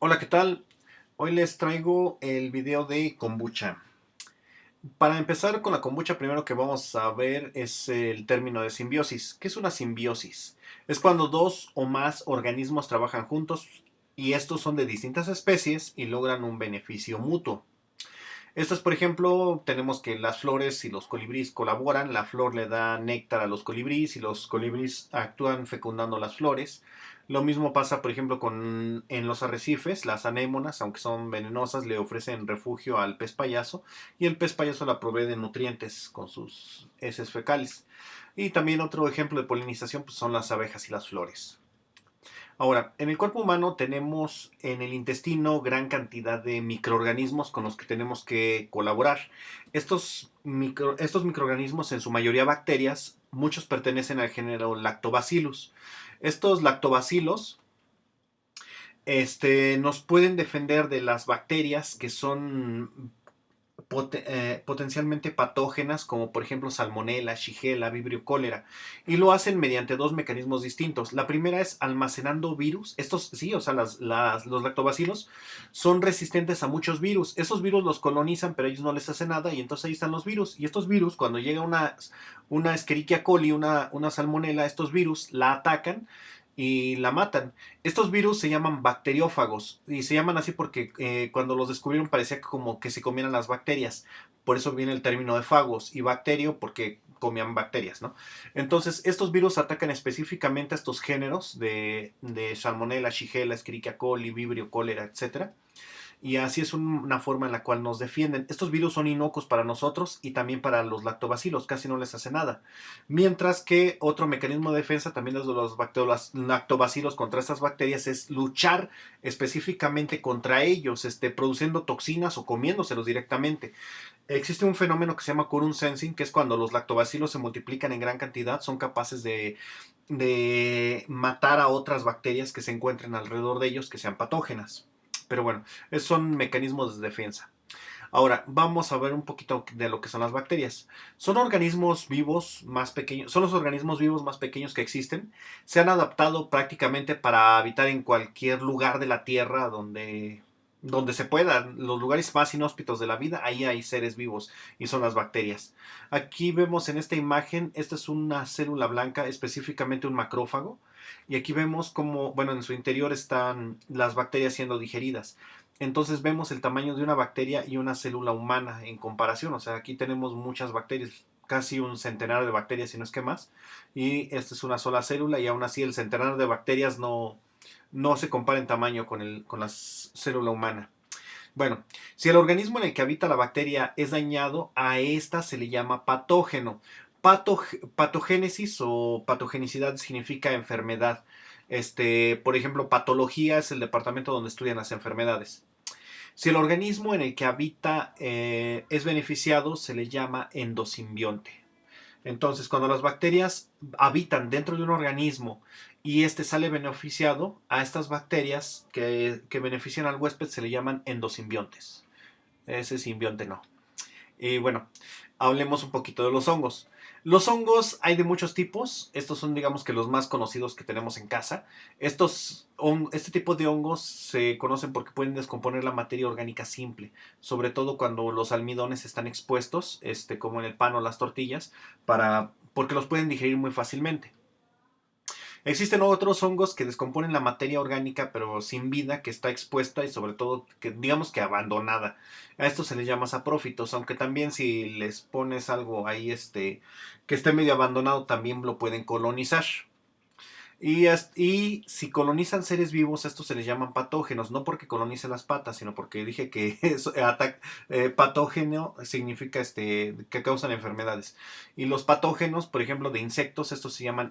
Hola, ¿qué tal? Hoy les traigo el video de kombucha. Para empezar con la kombucha, primero que vamos a ver es el término de simbiosis. ¿Qué es una simbiosis? Es cuando dos o más organismos trabajan juntos y estos son de distintas especies y logran un beneficio mutuo. Esto es, por ejemplo, tenemos que las flores y los colibríes colaboran, la flor le da néctar a los colibríes y los colibríes actúan fecundando las flores. Lo mismo pasa, por ejemplo, en los arrecifes, las anémonas, aunque son venenosas, le ofrecen refugio al pez payaso y el pez payaso la provee de nutrientes con sus heces fecales. Y también otro ejemplo de polinización pues, son las abejas y las flores. Ahora, en el cuerpo humano tenemos en el intestino gran cantidad de microorganismos con los que tenemos que colaborar. Estos microorganismos, en su mayoría bacterias, muchos pertenecen al género Lactobacillus. Estos lactobacilos nos pueden defender de las bacterias que son potencialmente patógenas como por ejemplo salmonella, shigella, vibrio cólera y lo hacen mediante dos mecanismos distintos. La primera es almacenando virus. Estos sí, o sea, los lactobacilos son resistentes a muchos virus. Esos virus los colonizan pero ellos no les hace nada y entonces ahí están los virus. Y estos virus cuando llega una Escherichia coli, una salmonella, estos virus la atacan y la matan. Estos virus se llaman bacteriófagos y se llaman así porque cuando los descubrieron parecía como que se comieran las bacterias. Por eso viene el término de fagos y bacterio porque comían bacterias, ¿no? Entonces, estos virus atacan específicamente a estos géneros de Salmonella, Shigella, Escherichia coli, Vibrio, cólera, etcétera, y así es una forma en la cual nos defienden. Estos virus son inocuos para nosotros y también para los lactobacilos, casi no les hace nada. Mientras que otro mecanismo de defensa también es de los lactobacilos contra estas bacterias es luchar específicamente contra ellos, produciendo toxinas o comiéndoselos directamente. Existe un fenómeno que se llama quorum sensing, que es cuando los lactobacilos se multiplican en gran cantidad, son capaces de matar a otras bacterias que se encuentren alrededor de ellos que sean patógenas. Pero bueno, esos son mecanismos de defensa. Ahora, vamos a ver un poquito de lo que son las bacterias. Son organismos vivos más pequeños, son los organismos vivos más pequeños que existen. Se han adaptado prácticamente para habitar en cualquier lugar de la Tierra donde se pueda. Los lugares más inhóspitos de la vida, ahí hay seres vivos y son las bacterias. Aquí vemos en esta imagen, esta es una célula blanca, específicamente un macrófago. Y aquí vemos como, bueno, en su interior están las bacterias siendo digeridas. Entonces vemos el tamaño de una bacteria y una célula humana en comparación. O sea, aquí tenemos muchas bacterias, casi un centenar de bacterias, si no es que más. Y esta es una sola célula y aún así el centenar de bacterias no se compara en tamaño con la célula humana. Bueno, si el organismo en el que habita la bacteria es dañado, a esta se le llama patógeno. Patogénesis o patogenicidad significa enfermedad. Por ejemplo, patología es el departamento donde estudian las enfermedades. Si el organismo en el que habita es beneficiado, se le llama endosimbionte. Entonces, cuando las bacterias habitan dentro de un organismo y este sale beneficiado, a estas bacterias que benefician al huésped se le llaman endosimbiontes. Ese simbionte no. Y bueno, hablemos un poquito de los hongos. Los hongos hay de muchos tipos. Estos son, digamos que los más conocidos que tenemos en casa. Este tipo de hongos se conocen porque pueden descomponer la materia orgánica simple, sobre todo cuando los almidones están expuestos, como en el pan o las tortillas, porque los pueden digerir muy fácilmente. Existen otros hongos que descomponen la materia orgánica pero sin vida que está expuesta y sobre todo que digamos que abandonada. A estos se les llama saprófitos, aunque también si les pones algo ahí que esté medio abandonado también lo pueden colonizar. Y si colonizan seres vivos, estos se les llaman patógenos, no porque colonicen las patas, sino porque dije que patógeno significa que causan enfermedades. Y los patógenos, por ejemplo, de insectos, estos se llaman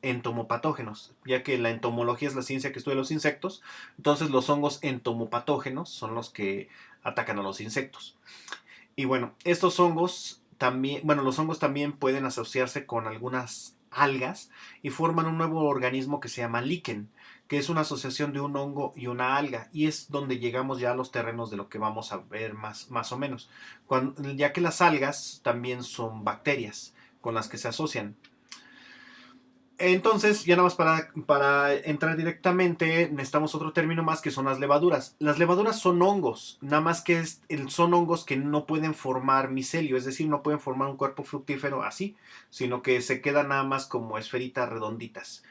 entomopatógenos, ya que la entomología es la ciencia que estudia los insectos, entonces los hongos entomopatógenos son los que atacan a los insectos. Y bueno, estos hongos también, bueno, los hongos también pueden asociarse con algunas algas y forman un nuevo organismo que se llama líquen, que es una asociación de un hongo y una alga, y es donde llegamos ya a los terrenos de lo que vamos a ver más o menos, ya que las algas también son bacterias con las que se asocian. Entonces, ya nada más para entrar directamente, necesitamos otro término más que son las levaduras. Las levaduras son hongos, nada más que son hongos que no pueden formar micelio, es decir, no pueden formar un cuerpo fructífero así, sino que se quedan nada más como esferitas redonditas.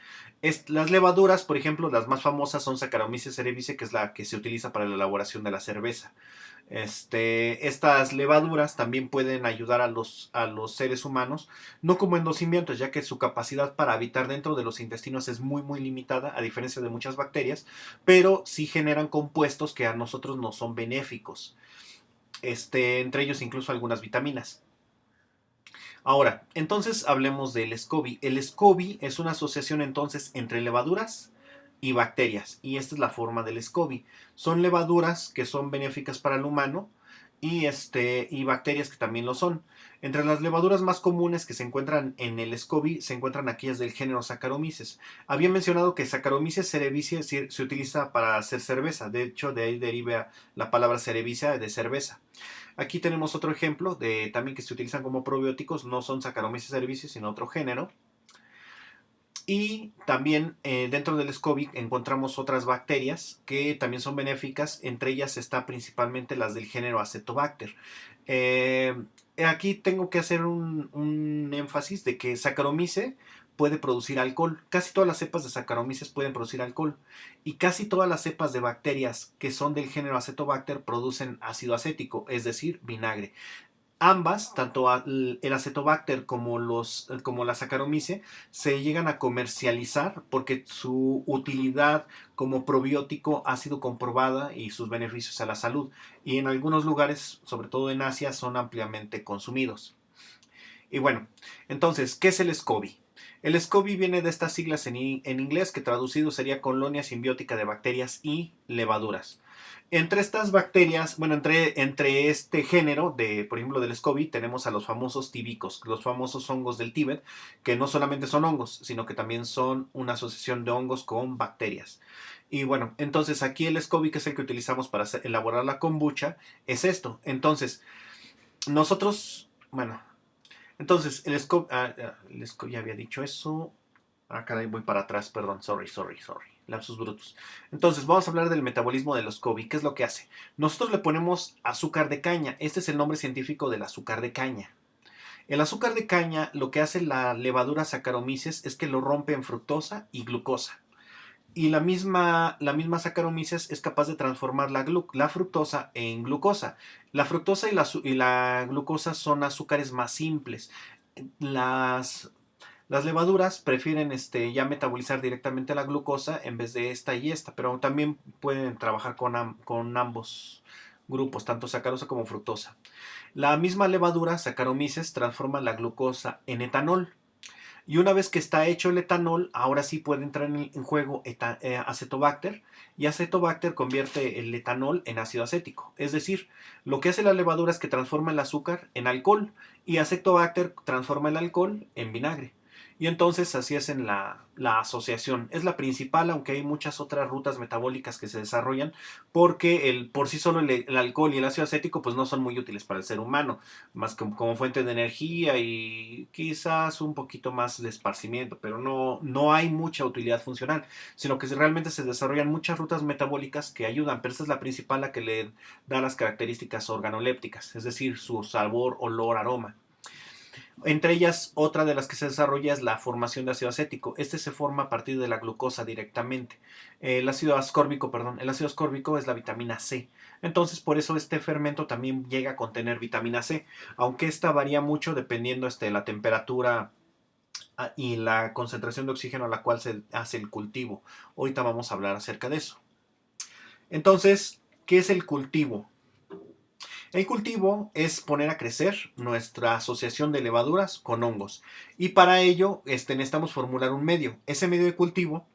Las levaduras, por ejemplo, las más famosas son Saccharomyces cerevisiae, que es la que se utiliza para la elaboración de la cerveza. Estas levaduras también pueden ayudar a los seres humanos, no como endocimientos, ya que su capacidad para habitar dentro de los intestinos es muy muy limitada, a diferencia de muchas bacterias, pero sí generan compuestos que a nosotros nos son benéficos, entre ellos incluso algunas vitaminas. Ahora, entonces hablemos del SCOBY. El SCOBY es una asociación entonces entre levaduras y bacterias, y esta es la forma del SCOBY. Son levaduras que son benéficas para el humano y bacterias que también lo son. Entre las levaduras más comunes que se encuentran en el SCOBY se encuentran aquellas del género Saccharomyces. Había mencionado que Saccharomyces cerevisiae se utiliza para hacer cerveza, de hecho de ahí deriva la palabra cerevisia de cerveza. Aquí tenemos otro ejemplo de también que se utilizan como probióticos, no son Saccharomyces cerevisiae, sino otro género. Y también dentro del SCOBY encontramos otras bacterias que también son benéficas, entre ellas está principalmente las del género Acetobacter. Eh, Aquí tengo que hacer un énfasis de que Saccharomyces puede producir alcohol. Casi todas las cepas de Saccharomyces pueden producir alcohol. Y casi todas las cepas de bacterias que son del género Acetobacter producen ácido acético, es decir, vinagre. Ambas, tanto el Acetobacter como la Saccharomyces, se llegan a comercializar porque su utilidad como probiótico ha sido comprobada y sus beneficios a la salud. Y en algunos lugares, sobre todo en Asia, son ampliamente consumidos. Y bueno, entonces, ¿qué es el SCOBY? El SCOBY viene de estas siglas en inglés, que traducido sería Colonia Simbiótica de Bacterias y Levaduras. Entre estas bacterias, bueno, entre este género, por ejemplo, del SCOBY, tenemos a los famosos tíbicos, los famosos hongos del Tíbet, que no solamente son hongos, sino que también son una asociación de hongos con bacterias. Y bueno, entonces aquí el SCOBY, que es el que utilizamos para elaborar la kombucha, es esto. Entonces, nosotros, bueno, entonces, ya había dicho eso. Ah, caray, voy para atrás, perdón, sorry. Lapsus brutus. Entonces, vamos a hablar del metabolismo de los SCOBY. ¿Qué es lo que hace? Nosotros le ponemos azúcar de caña. Este es el nombre científico del azúcar de caña. El azúcar de caña, lo que hace la levadura Saccharomyces es que lo rompe en fructosa y glucosa. Y la misma Saccharomyces es capaz de transformar la fructosa en glucosa. La fructosa y la glucosa son azúcares más simples. Las, las levaduras prefieren ya metabolizar directamente la glucosa en vez de esta y esta, pero también pueden trabajar con ambos grupos, tanto sacarosa como fructosa. La misma levadura, Saccharomyces, transforma la glucosa en etanol. Y una vez que está hecho el etanol, ahora sí puede entrar en juego acetobacter, y acetobacter convierte el etanol en ácido acético. Es decir, lo que hace la levadura es que transforma el azúcar en alcohol, y acetobacter transforma el alcohol en vinagre. Y entonces así hacen la asociación. Es la principal, aunque hay muchas otras rutas metabólicas que se desarrollan, porque por sí solo el alcohol y el ácido acético pues no son muy útiles para el ser humano, más como fuente de energía y quizás un poquito más de esparcimiento, pero no hay mucha utilidad funcional, sino que realmente se desarrollan muchas rutas metabólicas que ayudan, pero esta es la principal, la que le da las características organolépticas, es decir, su sabor, olor, aroma. Entre ellas, otra de las que se desarrolla es la formación de ácido acético. Este se forma a partir de la glucosa directamente. El ácido ascórbico es la vitamina C. Entonces, por eso este fermento también llega a contener vitamina C, aunque esta varía mucho dependiendo de la temperatura y la concentración de oxígeno a la cual se hace el cultivo. Ahorita vamos a hablar acerca de eso. Entonces, ¿qué es el cultivo? El cultivo es poner a crecer nuestra asociación de levaduras con hongos. Y para ello necesitamos formular un medio. Ese medio de cultivo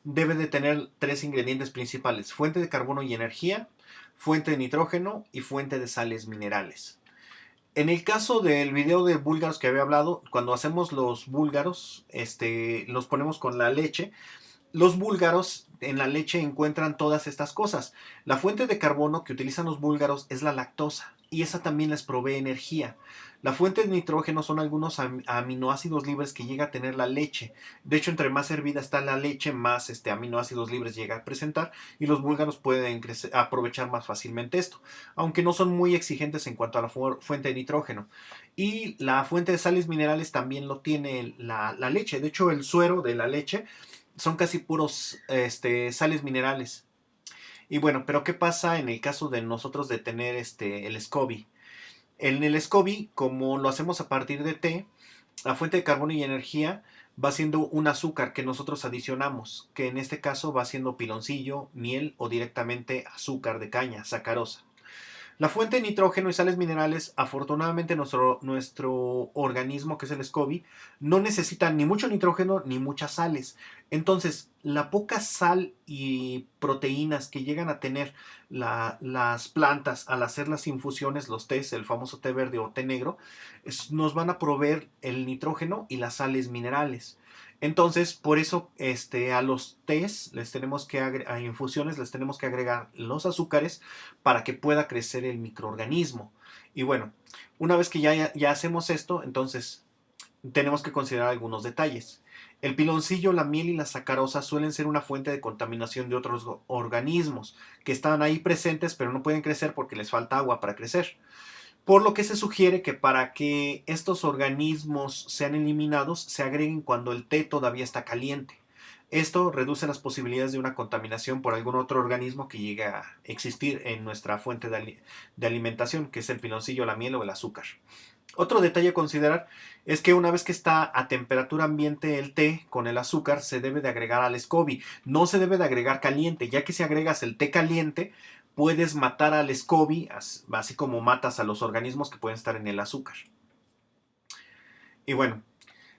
debe de tener tres ingredientes principales: fuente de carbono y energía, fuente de nitrógeno y fuente de sales minerales. En el caso del video de búlgaros que había hablado, cuando hacemos los búlgaros, los ponemos con la leche. Los búlgaros en la leche encuentran todas estas cosas. La fuente de carbono que utilizan los búlgaros es la lactosa y esa también les provee energía. La fuente de nitrógeno son algunos aminoácidos libres que llega a tener la leche. De hecho, entre más hervida está la leche, más aminoácidos libres llega a presentar y los búlgaros pueden aprovechar más fácilmente esto, aunque no son muy exigentes en cuanto a la fuente de nitrógeno. Y la fuente de sales minerales también lo tiene la leche. De hecho, el suero de la leche son casi puros sales minerales. Y bueno, pero ¿qué pasa en el caso de nosotros de tener el SCOBY? En el SCOBY, como lo hacemos a partir de té, la fuente de carbono y energía va siendo un azúcar que nosotros adicionamos, que en este caso va siendo piloncillo, miel o directamente azúcar de caña, sacarosa. La fuente de nitrógeno y sales minerales, afortunadamente nuestro organismo, que es el SCOBY, no necesita ni mucho nitrógeno ni muchas sales. Entonces, la poca sal y proteínas que llegan a tener las plantas al hacer las infusiones, los tés, el famoso té verde o té negro, nos van a proveer el nitrógeno y las sales minerales. Entonces, por eso a los tés les tenemos que a infusiones les tenemos que agregar los azúcares para que pueda crecer el microorganismo. Y bueno, una vez que ya hacemos esto, entonces tenemos que considerar algunos detalles. El piloncillo, la miel y la sacarosa suelen ser una fuente de contaminación de otros organismos que están ahí presentes pero no pueden crecer porque les falta agua para crecer. Por lo que se sugiere que para que estos organismos sean eliminados se agreguen cuando el té todavía está caliente. Esto reduce las posibilidades de una contaminación por algún otro organismo que llegue a existir en nuestra fuente de alimentación, que es el piloncillo, la miel o el azúcar. Otro detalle a considerar es que una vez que está a temperatura ambiente el té con el azúcar, se debe de agregar al SCOBY. No se debe de agregar caliente, ya que si agregas el té caliente, puedes matar al SCOBY, así como matas a los organismos que pueden estar en el azúcar. Y bueno,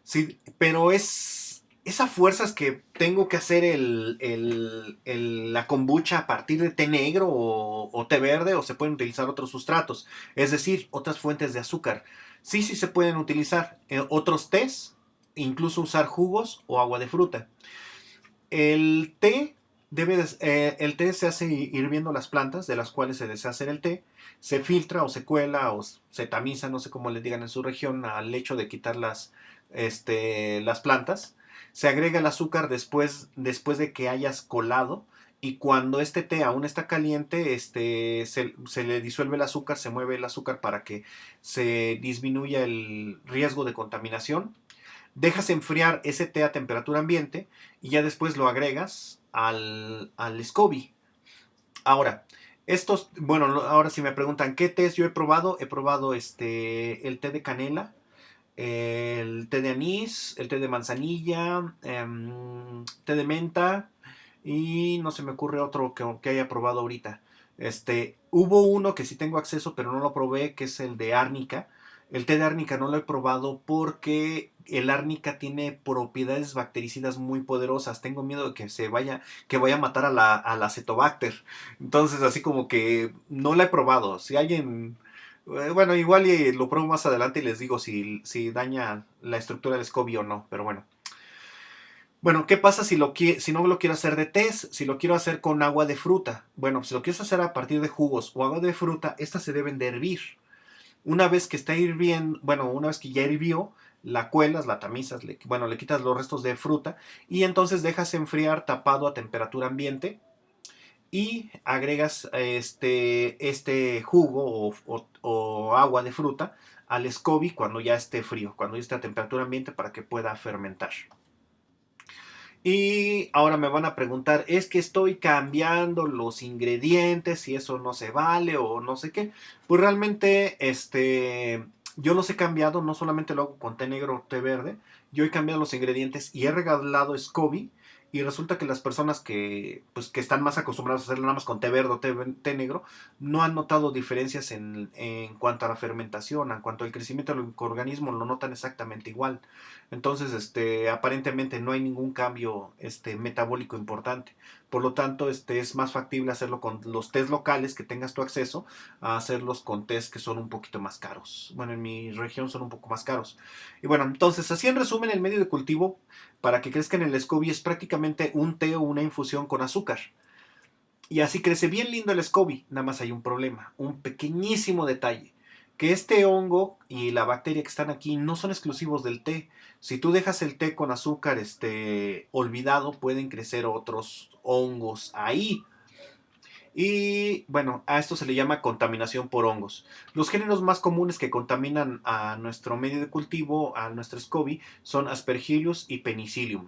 sí, pero esas fuerzas que tengo que hacer la kombucha a partir de té negro o té verde, o se pueden utilizar otros sustratos, es decir, otras fuentes de azúcar. Sí, sí se pueden utilizar otros tés, incluso usar jugos o agua de fruta. El té el té se hace hirviendo las plantas de las cuales se desea hacer el té, se filtra o se cuela o se tamiza, no sé cómo le digan en su región, al hecho de quitar las plantas. Se agrega el azúcar después de que hayas colado y cuando este té aún está caliente, se le disuelve el azúcar, se mueve el azúcar para que se disminuya el riesgo de contaminación. Dejas enfriar ese té a temperatura ambiente y ya después lo agregas al SCOBY. Ahora, bueno, ahora si me preguntan qué tés yo he probado el té de canela, el té de anís, el té de manzanilla, té de menta y no se me ocurre otro que haya probado ahorita. Hubo uno que sí tengo acceso, pero no lo probé, que es el de árnica. El té de árnica no lo he probado porque el árnica tiene propiedades bactericidas muy poderosas. Tengo miedo de que vaya a matar a la Acetobacter. Entonces, así como que no la he probado. Si alguien, bueno, igual lo pruebo más adelante y les digo si daña la estructura del SCOBY o no. Pero bueno. Bueno, ¿qué pasa si no lo quiero hacer de test? Si lo quiero hacer con agua de fruta. Bueno, si lo quieres hacer a partir de jugos o agua de fruta, estas se deben de hervir. Una vez que está hirviendo, bueno, una vez que ya hirvió, la cuelas, la tamizas, le quitas los restos de fruta y entonces dejas enfriar tapado a temperatura ambiente y agregas este jugo o agua de fruta al SCOBY cuando ya esté frío, cuando ya esté a temperatura ambiente para que pueda fermentar. Y ahora me van a preguntar, es que estoy cambiando los ingredientes y eso no se vale o no sé qué. Pues realmente, yo los he cambiado, no solamente lo hago con té negro o té verde, yo he cambiado los ingredientes y he regalado SCOBY y resulta que las personas que están más acostumbradas a hacerlo nada más con té verde o té negro, no han notado diferencias en cuanto a la fermentación, en cuanto al crecimiento del organismo, lo notan exactamente igual. Entonces, aparentemente no hay ningún cambio metabólico importante. Por lo tanto, es más factible hacerlo con los tés locales que tengas tu acceso a hacerlos con tés que son un poquito más caros. Bueno, en mi región son un poco más caros. Y bueno, entonces, así en resumen, el medio de cultivo para que crezca en el SCOBY es prácticamente un té o una infusión con azúcar. Y así crece bien lindo el SCOBY. Nada más hay un problema, un pequeñísimo detalle. Que este hongo y la bacteria que están aquí no son exclusivos del té. Si tú dejas el té con azúcar olvidado, pueden crecer otros hongos ahí. Y bueno, a esto se le llama contaminación por hongos. Los géneros más comunes que contaminan a nuestro medio de cultivo, a nuestro SCOBY, son Aspergillus y Penicillium.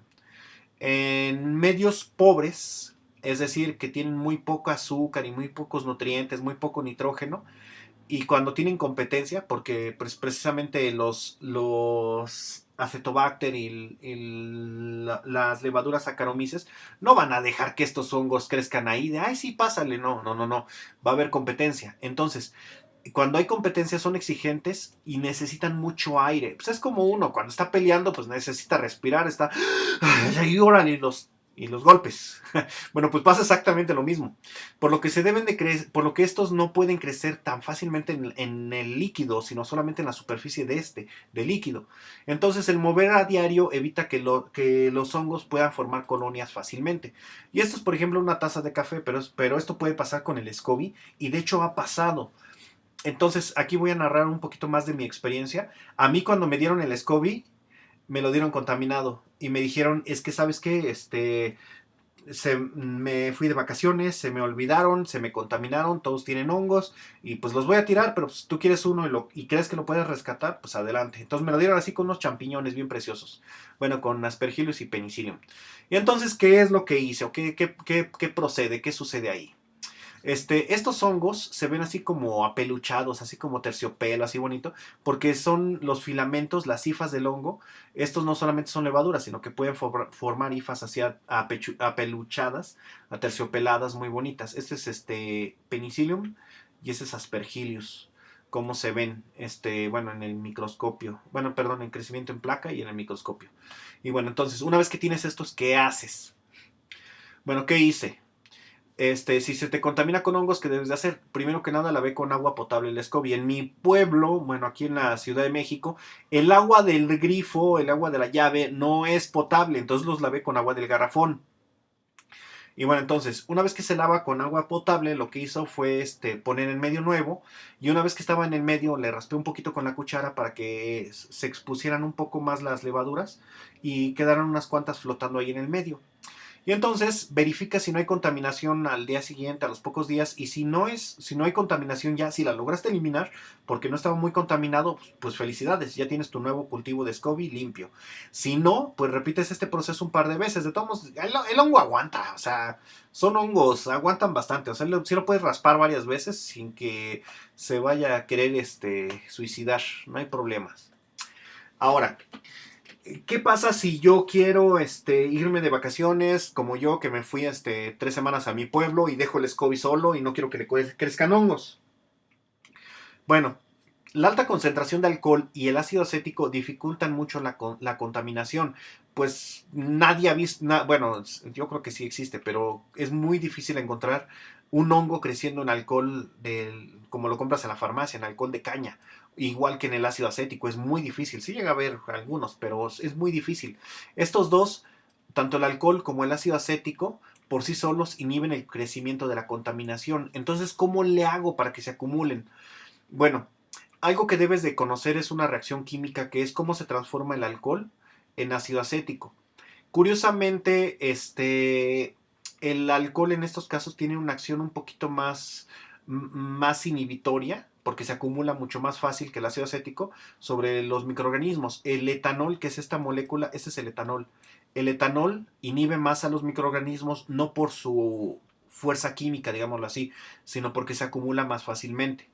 En medios pobres, es decir, que tienen muy poco azúcar y muy pocos nutrientes, muy poco nitrógeno, y cuando tienen competencia, porque pues, precisamente los acetobacter las levaduras Saccharomyces no van a dejar que estos hongos crezcan ahí de, ay, sí, pásale, no, no, no, no, va a haber competencia. Entonces, cuando hay competencia son exigentes y necesitan mucho aire. Pues es como uno, cuando está peleando, pues necesita respirar, está, ay, órale, y los golpes. Bueno, pues pasa exactamente lo mismo. Por lo que se deben de por lo que estos no pueden crecer tan fácilmente en el líquido, sino solamente en la superficie del líquido. Entonces, el mover a diario evita que los hongos puedan formar colonias fácilmente. Y esto es, por ejemplo, una taza de café, pero esto puede pasar con el SCOBY, y de hecho ha pasado. Entonces, aquí voy a narrar un poquito más de mi experiencia. A mí cuando me dieron el SCOBY, me lo dieron contaminado y me dijeron, es que, ¿sabes qué? Me fui de vacaciones, se me olvidaron, se me contaminaron, todos tienen hongos y pues los voy a tirar, pero si tú quieres uno y crees que lo puedes rescatar, pues adelante. Entonces me lo dieron así con unos champiñones bien preciosos. Bueno, con Aspergillus y Penicillium. Y entonces, ¿qué es lo que hice? ¿O qué procede? ¿Qué sucede ahí? Estos hongos se ven así como apeluchados, así como terciopelo, así bonito, porque son los filamentos, las hifas del hongo. Estos no solamente son levaduras, sino que pueden formar hifas así apeluchadas, aterciopeladas, muy bonitas. Este es Penicillium y este es Aspergillus. ¿Cómo se ven? Bueno, en el microscopio. Bueno, perdón, en crecimiento en placa y en el microscopio. Y bueno, entonces, una vez que tienes estos, ¿qué haces? Bueno, ¿qué hice? Si se te contamina con hongos, ¿qué debes de hacer? Primero que nada, lavé con agua potable el SCOBY. En mi pueblo, bueno, aquí en la Ciudad de México, el agua del grifo, el agua de la llave, no es potable, entonces los lavé con agua del garrafón. Y bueno, entonces, una vez que se lava con agua potable, lo que hizo fue poner en medio nuevo, y una vez que estaba en el medio, le raspé un poquito con la cuchara para que se expusieran un poco más las levaduras y quedaran unas cuantas flotando ahí en el medio. Y entonces verifica si no hay contaminación al día siguiente, a los pocos días, y si no hay contaminación ya, si la lograste eliminar porque no estaba muy contaminado, pues felicidades, ya tienes tu nuevo cultivo de SCOBY limpio. Si no, pues repites este proceso un par de veces. De todos modos, el hongo aguanta, o sea, son hongos, aguantan bastante, o sea, si lo puedes raspar varias veces sin que se vaya a querer suicidar, no hay problemas. Ahora, ¿qué pasa si yo quiero irme de vacaciones, como yo, que me fui 3 semanas a mi pueblo y dejo el SCOBY solo y no quiero que le crezcan hongos? Bueno, la alta concentración de alcohol y el ácido acético dificultan mucho la contaminación, pues nadie ha visto, bueno, yo creo que sí existe, pero es muy difícil encontrar un hongo creciendo en alcohol como lo compras en la farmacia, en alcohol de caña, igual que en el ácido acético, es muy difícil, sí llega a haber algunos, pero es muy difícil. Estos dos, tanto el alcohol como el ácido acético, por sí solos inhiben el crecimiento de la contaminación. Entonces, ¿cómo le hago para que se acumulen? Bueno, algo que debes de conocer es una reacción química que es cómo se transforma el alcohol en ácido acético. Curiosamente, el alcohol en estos casos tiene una acción un poquito más inhibitoria, porque se acumula mucho más fácil que el ácido acético sobre los microorganismos. El etanol, que es esta molécula, este es el etanol. El etanol inhibe más a los microorganismos no por su fuerza química, digámoslo así, sino porque se acumula más fácilmente.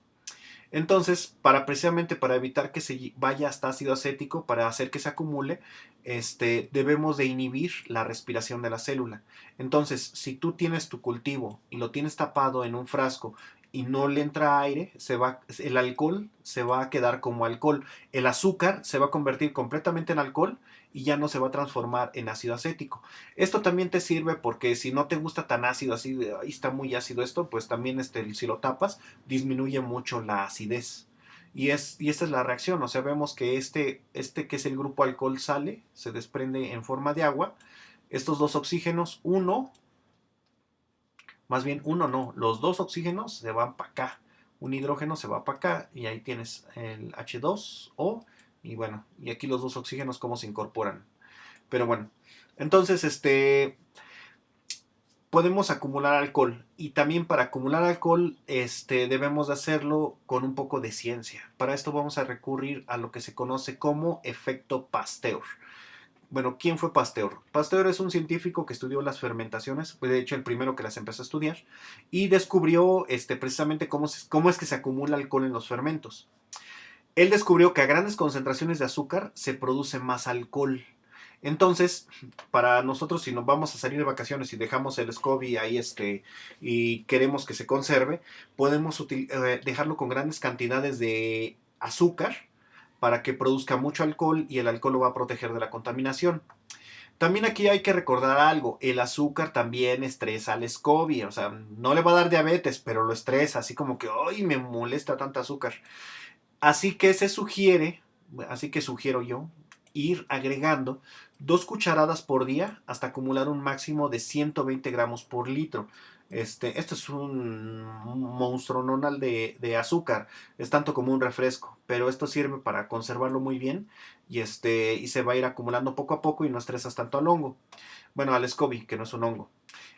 Entonces, precisamente para evitar que se vaya hasta ácido acético, para hacer que se acumule, debemos de inhibir la respiración de la célula. Entonces, si tú tienes tu cultivo y lo tienes tapado en un frasco y no le entra aire, el alcohol se va a quedar como alcohol. El azúcar se va a convertir completamente en alcohol y ya no se va a transformar en ácido acético. Esto también te sirve porque si no te gusta tan ácido, así de, ahí está muy ácido esto, pues también si lo tapas, disminuye mucho la acidez. Y esta es la reacción, o sea, vemos que que es el grupo alcohol sale, se desprende en forma de agua. Estos dos oxígenos, más bien uno no, los dos oxígenos se van para acá. Un hidrógeno se va para acá y ahí tienes el H2O y bueno, y aquí los dos oxígenos cómo se incorporan. Pero bueno, entonces podemos acumular alcohol y también para acumular alcohol debemos de hacerlo con un poco de ciencia. Para esto vamos a recurrir a lo que se conoce como efecto Pasteur. Bueno, ¿quién fue Pasteur? Pasteur es un científico que estudió las fermentaciones, fue de hecho el primero que las empezó a estudiar, y descubrió precisamente cómo es que se acumula alcohol en los fermentos. Él descubrió que a grandes concentraciones de azúcar se produce más alcohol. Entonces, para nosotros, si nos vamos a salir de vacaciones y dejamos el SCOBY ahí y queremos que se conserve, podemos dejarlo con grandes cantidades de azúcar para que produzca mucho alcohol y el alcohol lo va a proteger de la contaminación. También aquí hay que recordar algo, el azúcar también estresa al SCOBY, o sea, no le va a dar diabetes, pero lo estresa, así como que, ¡ay, me molesta tanta azúcar! Así que así que sugiero yo, ir agregando 2 cucharadas por día hasta acumular un máximo de 120 gramos por litro. Esto es un monstruo nonal de azúcar, es tanto como un refresco, pero esto sirve para conservarlo muy bien y se va a ir acumulando poco a poco y no estresas tanto al hongo. Bueno, al SCOBY, que no es un hongo.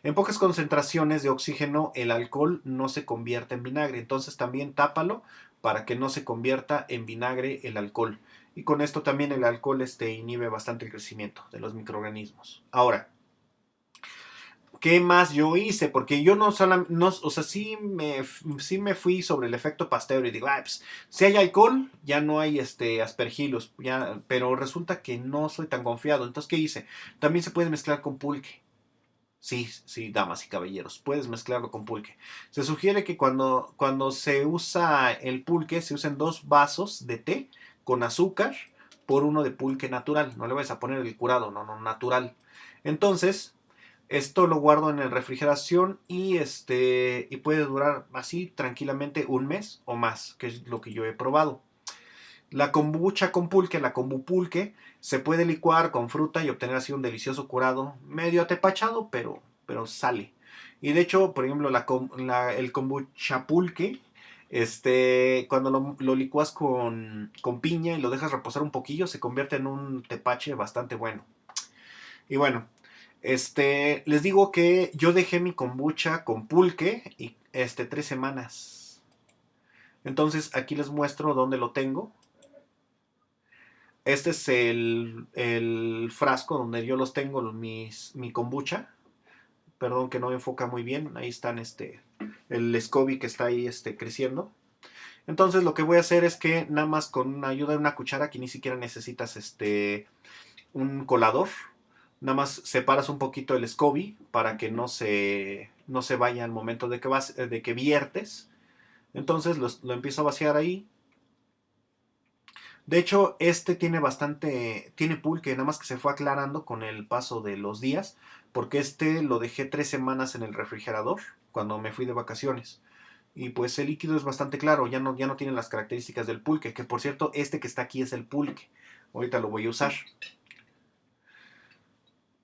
En pocas concentraciones de oxígeno, el alcohol no se convierte en vinagre, entonces también tápalo para que no se convierta en vinagre el alcohol. Y con esto también el alcohol inhibe bastante el crecimiento de los microorganismos. Ahora, ¿qué más yo hice? Porque yo no solamente, no, o sea, sí me fui sobre el efecto Pasteur y digo, pues, si hay alcohol, ya no hay aspergillus, ya, pero resulta que no soy tan confiado. Entonces, ¿qué hice? También se puede mezclar con pulque. Sí, sí, damas y caballeros, puedes mezclarlo con pulque. Se sugiere que cuando se usa el pulque, se usen 2 vasos de té con azúcar por uno de pulque natural. No le vayas a poner el curado, no, no, natural. Entonces, esto lo guardo en la refrigeración y puede durar así tranquilamente un mes o más, que es lo que yo he probado. La kombucha con pulque, la kombu pulque, se puede licuar con fruta y obtener así un delicioso curado, medio atepachado, pero sale. Y de hecho, por ejemplo, el kombucha pulque, cuando lo licuas con piña y lo dejas reposar un poquillo, se convierte en un tepache bastante bueno. Y bueno, les digo que yo dejé mi kombucha con pulque y 3 semanas. Entonces aquí les muestro dónde lo tengo. Este es el frasco donde yo los tengo, mi kombucha. Perdón que no me enfoca muy bien. Ahí están el SCOBY que está ahí creciendo. Entonces lo que voy a hacer es que nada más con ayuda de una cuchara, que ni siquiera necesitas un colador, nada más separas un poquito el SCOBY para que no se vaya al momento de que viertes. Entonces lo empiezo a vaciar ahí. De hecho, tiene pulque, nada más que se fue aclarando con el paso de los días, porque lo dejé 3 semanas en el refrigerador cuando me fui de vacaciones. Y pues el líquido es bastante claro, ya no tiene las características del pulque, que por cierto, que está aquí es el pulque. Ahorita lo voy a usar.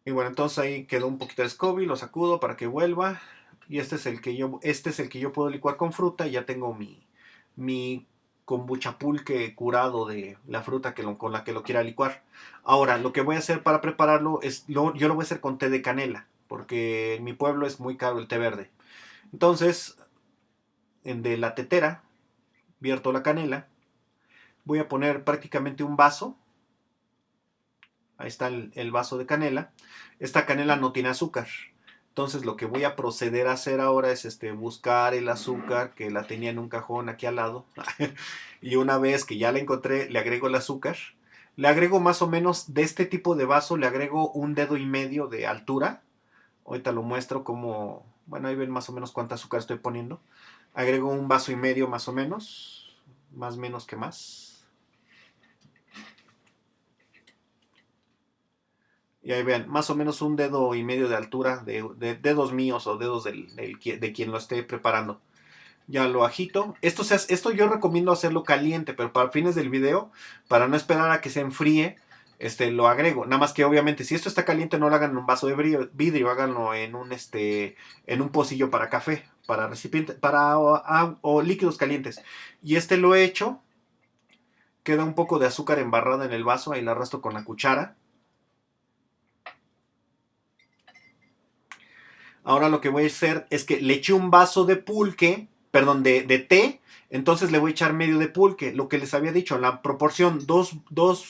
Y bueno, entonces ahí quedó un poquito de SCOBY, lo sacudo para que vuelva. Y este es el que yo puedo licuar con fruta y ya tengo mi kombucha pulque curado de la fruta con la que lo quiera licuar. Ahora, lo que voy a hacer para prepararlo yo lo voy a hacer con té de canela, porque en mi pueblo es muy caro el té verde. Entonces, de la tetera, vierto la canela, voy a poner prácticamente un vaso. Ahí está el vaso de canela. Esta canela no tiene azúcar. Entonces lo que voy a proceder a hacer ahora es buscar el azúcar que la tenía en un cajón aquí al lado. Y una vez que ya la encontré, le agrego el azúcar. Le agrego más o menos de este tipo de vaso, le agrego 1,5 dedos de altura. Ahorita lo muestro como, bueno, ahí ven más o menos cuánta azúcar estoy poniendo. Agrego un vaso y medio más o menos. Más menos que más. Y ahí vean, más o menos un dedo y medio de altura de dedos míos o dedos de quien lo esté preparando. Ya lo agito. Esto yo recomiendo hacerlo caliente, pero para fines del video, para no esperar a que se enfríe, lo agrego. Nada más que obviamente si esto está caliente no lo hagan en un vaso de vidrio, háganlo en un pocillo para café, para recipiente, o líquidos calientes. Y lo he hecho, queda un poco de azúcar embarrada en el vaso, ahí la arrastro con la cuchara. Ahora lo que voy a hacer es que le eché un vaso de pulque, perdón, de té, entonces le voy a echar medio de pulque, lo que les había dicho, la proporción, dos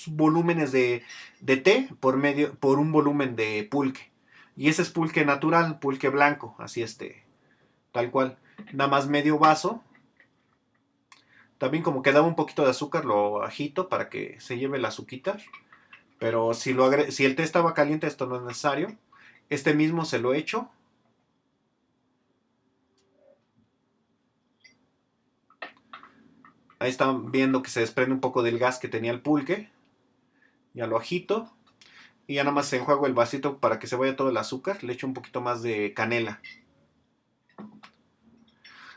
volúmenes de té por un volumen de pulque. Y ese es pulque natural, pulque blanco, así tal cual. Nada más medio vaso. También como quedaba un poquito de azúcar, lo agito para que se lleve el azuquita. Pero si el té estaba caliente, esto no es necesario. Este mismo se lo echo. Ahí están viendo que se desprende un poco del gas que tenía el pulque. Ya lo agito. Y ya nada más enjuago el vasito para que se vaya todo el azúcar. Le echo un poquito más de canela.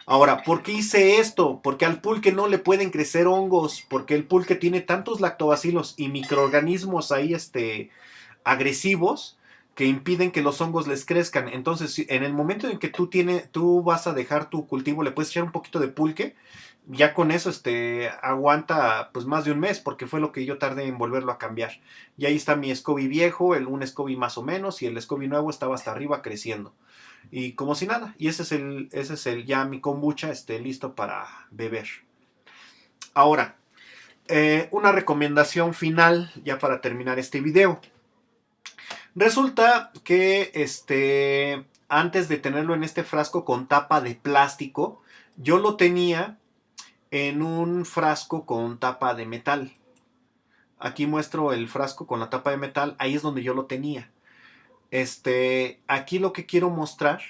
Ahora, ¿por qué hice esto? Porque al pulque no le pueden crecer hongos. Porque el pulque tiene tantos lactobacilos y microorganismos ahí agresivos que impiden que los hongos les crezcan. Entonces, en el momento en que tú vas a dejar tu cultivo, le puedes echar un poquito de pulque. Ya con eso aguanta pues más de un mes, porque fue lo que yo tardé en volverlo a cambiar. Y ahí está mi SCOBY viejo, un SCOBY más o menos, y el SCOBY nuevo estaba hasta arriba creciendo. Y como si nada. Y ese es el ya mi kombucha listo para beber. Ahora, una recomendación final ya para terminar este video. Resulta que antes de tenerlo en este frasco con tapa de plástico, yo lo tenía en un frasco con tapa de metal. Aquí muestro el frasco con la tapa de metal, ahí es donde yo lo tenía. Aquí lo que quiero mostrar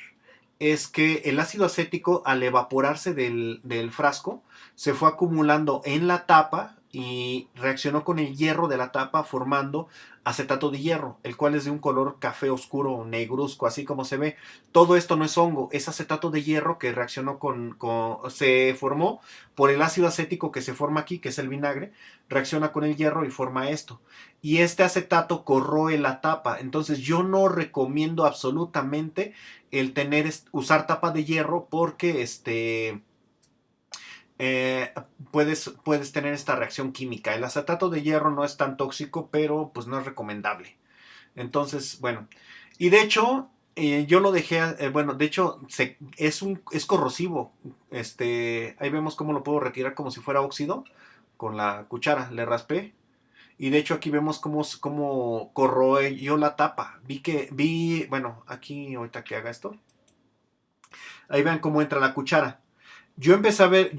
es que el ácido acético, al evaporarse del frasco, se fue acumulando en la tapa y reaccionó con el hierro de la tapa formando acetato de hierro, el cual es de un color café oscuro, negruzco, así como se ve. Todo esto no es hongo, es acetato de hierro que reaccionó se formó por el ácido acético que se forma aquí, que es el vinagre, reacciona con el hierro y forma esto. Y este acetato corroe la tapa, entonces yo no recomiendo absolutamente usar tapa de hierro porque eh, puedes tener esta reacción química. El acetato de hierro no es tan tóxico, pero pues no es recomendable. Entonces, bueno. Y de hecho, yo lo dejé, bueno, de hecho, es corrosivo. Ahí vemos cómo lo puedo retirar como si fuera óxido. Con la cuchara le raspé. Y de hecho aquí vemos cómo corroyó la tapa. Bueno, aquí ahorita que haga esto. Ahí vean cómo entra la cuchara. Yo empecé a ver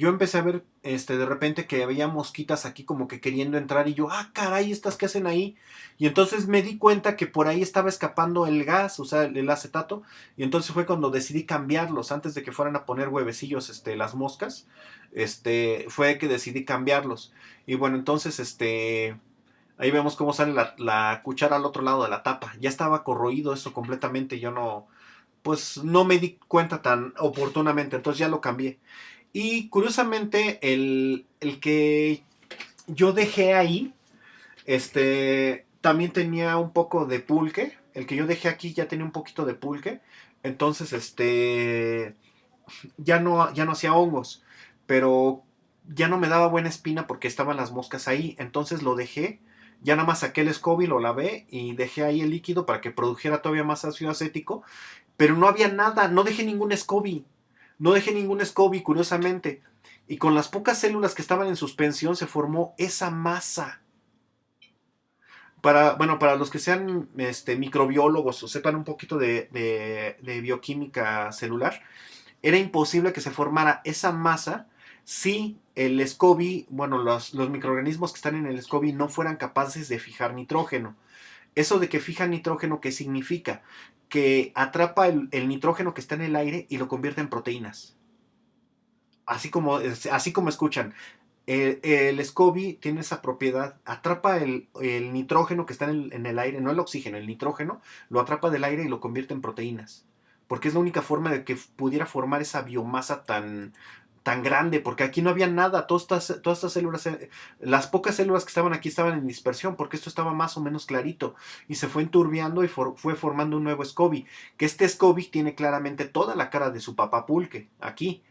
de repente que había mosquitas aquí como que queriendo entrar y yo, caray, ¿estas qué hacen ahí? Y entonces me di cuenta que por ahí estaba escapando el gas, o sea, el acetato, y entonces fue cuando decidí cambiarlos, antes de que fueran a poner huevecillos, las moscas, fue que decidí cambiarlos. Y bueno, entonces, ahí vemos cómo sale la cuchara al otro lado de la tapa. Ya estaba corroído eso completamente, yo no me di cuenta tan oportunamente, entonces ya lo cambié. Y curiosamente, el que yo dejé ahí, también tenía un poco de pulque. El que yo dejé aquí ya tenía un poquito de pulque. Entonces, ya no hacía hongos. Pero ya no me daba buena espina porque estaban las moscas ahí. Entonces lo dejé. Ya nada más saqué el SCOBY, lo lavé y dejé ahí el líquido para que produjera todavía más ácido acético. Pero no había nada, no dejé ningún SCOBY. No dejé ningún SCOBY, curiosamente. Y con las pocas células que estaban en suspensión se formó esa masa. Bueno, para los que sean microbiólogos o sepan un poquito de bioquímica celular, era imposible que se formara esa masa si el SCOBY, bueno, los microorganismos que están en el SCOBY no fueran capaces de fijar nitrógeno. Eso de que fija nitrógeno, ¿qué significa? Que atrapa el nitrógeno que está en el aire y lo convierte en proteínas. así como escuchan. El SCOBY tiene esa propiedad, atrapa el nitrógeno que está en el aire, no el oxígeno, el nitrógeno, lo atrapa del aire y lo convierte en proteínas. Porque es la única forma de que pudiera formar esa biomasa tan grande, porque aquí no había nada, todas estas células, las pocas células que estaban aquí estaban en dispersión, porque esto estaba más o menos clarito, y se fue enturbiando y fue formando un nuevo SCOBY, que este SCOBY tiene claramente toda la cara de su papá pulque, aquí.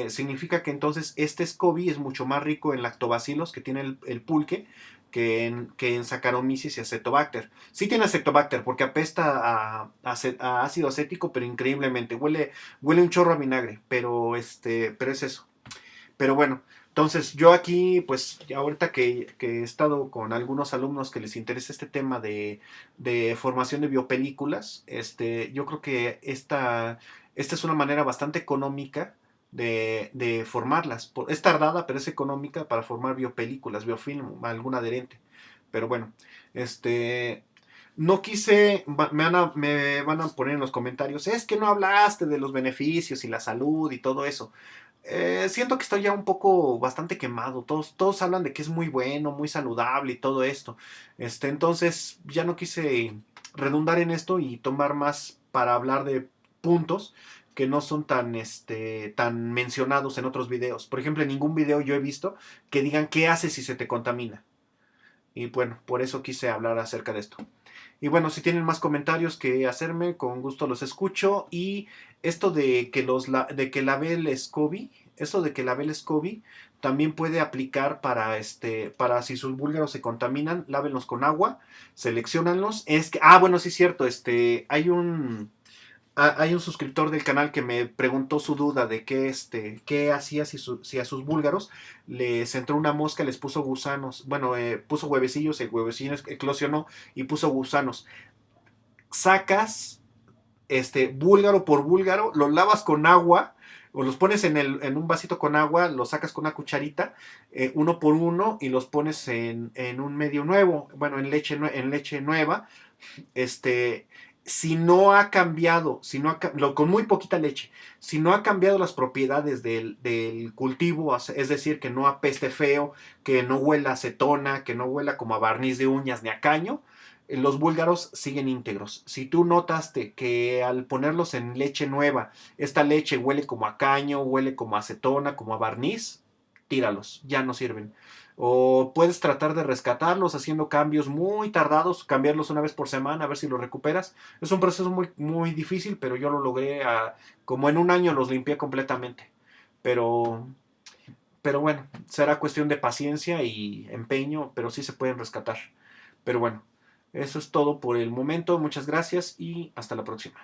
Significa que entonces este SCOBY es mucho más rico en lactobacilos que tiene el pulque que en Saccharomyces y Acetobacter. Sí tiene Acetobacter porque apesta a ácido acético, pero increíblemente. Huele un chorro a vinagre, pero es eso. Pero bueno, entonces yo aquí, pues ahorita que he estado con algunos alumnos que les interesa este tema de formación de biopelículas, yo creo que esta es una manera bastante económica de formarlas. Es tardada, pero es económica para formar biopelículas, biofilm, algún adherente. Pero bueno, no quise, me van a poner en los comentarios, es que no hablaste de los beneficios y la salud y todo eso. Siento que estoy ya un poco bastante quemado. Todos hablan de que es muy bueno, muy saludable y todo esto. Entonces ya no quise redundar en esto y tomar más para hablar de puntos que no son tan mencionados en otros videos. Por ejemplo, en ningún video yo he visto que digan qué haces si se te contamina. Y bueno, por eso quise hablar acerca de esto. Y bueno, si tienen más comentarios que hacerme, con gusto los escucho. Y esto de que lavé el SCOBY, eso de que lavé el SCOBY también puede aplicar para si sus búlgaros se contaminan, lávenlos con agua, seleccionanlos. Bueno, sí es cierto, hay un suscriptor del canal que me preguntó su duda de qué hacía si a sus búlgaros les entró una mosca, les puso gusanos. Bueno, puso huevecillos, el huevecillo eclosionó y puso gusanos. Sacas búlgaro por búlgaro, los lavas con agua o los pones en un vasito con agua, los sacas con una cucharita, uno por uno, y los pones en un medio nuevo, bueno, en leche nueva. Si no ha cambiado, con muy poquita leche, si no ha cambiado las propiedades del cultivo, es decir, que no apeste feo, que no huela a acetona, que no huela como a barniz de uñas ni a caño, los búlgaros siguen íntegros. Si tú notaste que al ponerlos en leche nueva, esta leche huele como a caño, huele como a acetona, como a barniz, tíralos, ya no sirven. O puedes tratar de rescatarlos haciendo cambios muy tardados, cambiarlos una vez por semana, a ver si los recuperas. Es un proceso muy, muy difícil, pero yo lo logré, como en un año los limpié completamente. Pero, pero bueno, será cuestión de paciencia y empeño, pero sí se pueden rescatar. Pero bueno, eso es todo por el momento. Muchas gracias y hasta la próxima.